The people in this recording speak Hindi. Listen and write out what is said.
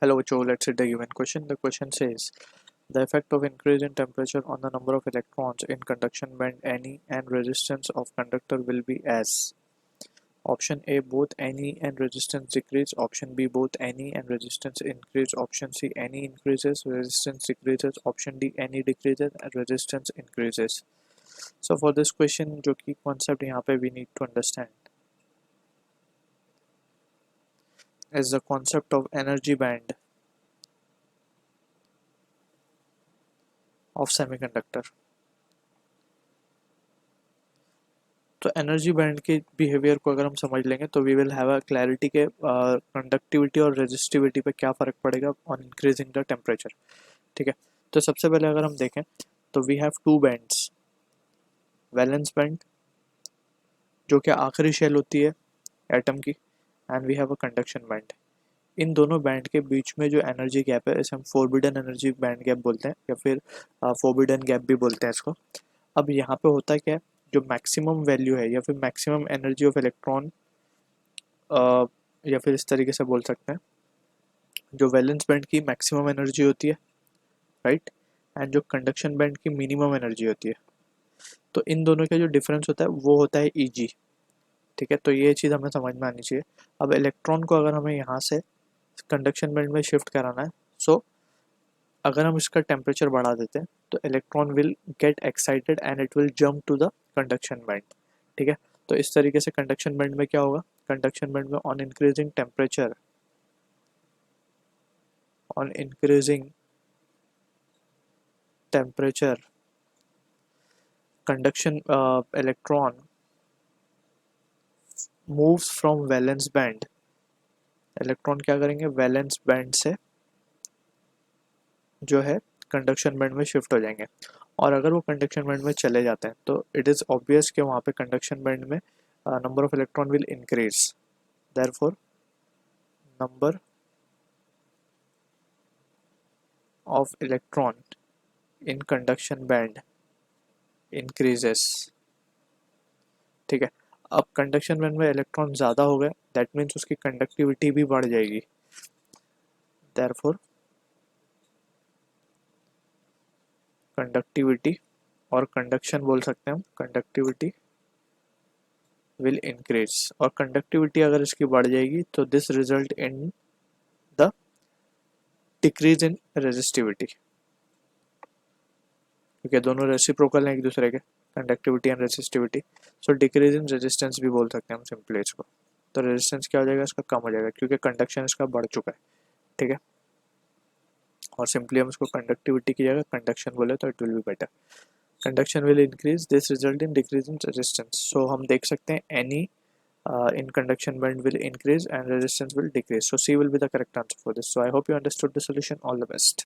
Hello Joe, let's see the given question. The question says the effect of increase in temperature on the number of electrons in conduction band Ne and resistance of conductor will be as. Option A, both Ne and resistance decrease. Option B, both Ne and resistance increase. Option C, Ne increases, resistance decreases. Option D, Ne decreases and resistance increases. So for this question जो कि concept यहाँ पे we need to understand is the concept of energy band of semiconductor. तो एनर्जी बैंड के बिहेवियर को अगर हम समझ लेंगे तो we will have a clarity के कंडक्टिविटी और रेजिस्टिविटी पे क्या फ़र्क पड़ेगा ऑन इंक्रीजिंग द टेम्परेचर. ठीक है, तो सबसे पहले अगर हम देखें तो we have two bands, valence band जो कि आखिरी शेल होती है एटम की, and we have a conduction band. इन दोनों बैंड के बीच में जो एनर्जी गैप है इसे हम फोरबिडन एनर्जी बैंड गैप बोलते हैं या फिर फोरबिडन गैप भी बोलते हैं इसको. अब यहाँ पे होता क्या है, जो मैक्सिमम वैल्यू है या फिर मैक्सिमम एनर्जी ऑफ इलेक्ट्रॉन, या फिर इस तरीके से बोल सकते हैं जो वैलेंस बैंड की मैक्सिमम एनर्जी होती है, राइट, एंड जो कंडक्शन बैंड की मिनिमम एनर्जी होती है, तो इन दोनों का जो डिफरेंस होता है वो होता है Eg. ठीक है, तो ये चीज़ हमें समझ में आनी चाहिए. अब इलेक्ट्रॉन को अगर हमें यहाँ से कंडक्शन बैंड में शिफ्ट कराना है, सो अगर हम इसका टेम्परेचर बढ़ा देते हैं तो electron will get excited and it will jump to the conduction band. ठीक है, तो इस तरीके से कंडक्शन बैंड में क्या होगा, कंडक्शन बैंड में on increasing temperature conduction electron moves from valence band. Electron क्या करेंगे, वैलेंस बैंड से जो है कंडक्शन बैंड में शिफ्ट हो जाएंगे. और अगर वो कंडक्शन बैंड में चले जाते हैं तो इट इज़ ऑब्वियस कि वहाँ पे कंडक्शन बैंड में number of electron will increase. Therefore number of electron in conduction band increases. ठीक है, अब कंडक्शन बैंड में इलेक्ट्रॉन ज़्यादा हो गए, दैट मीन्स उसकी कंडक्टिविटी भी बढ़ जाएगी. देयरफॉर कंडक्टिविटी और कंडक्शन बोल सकते हैं हम, कंडक्टिविटी विल इंक्रीज. और कंडक्टिविटी अगर इसकी बढ़ जाएगी तो this result in the decrease in resistivity, क्योंकि दोनों रेसिप्रोकल हैं एक दूसरे के, conductivity and resistivity. So decrease in resistance भी बोल सकते हैं हम सिंपली इसको. तो रेजिस्टेंस क्या हो जाएगा, इसका कम हो जाएगा क्योंकि कंडक्शन इसका बढ़ चुका है. ठीक है, और सिंपली हम इसको कंडक्टिविटी की जगह कंडक्शन बोले तो it will be better. Conduction will increase, this result in decrease in resistance. So हम देख सकते हैं any in conduction band will increase and resistance will decrease. So C will be the correct answer for this. So I hope you understood the solution. All the best.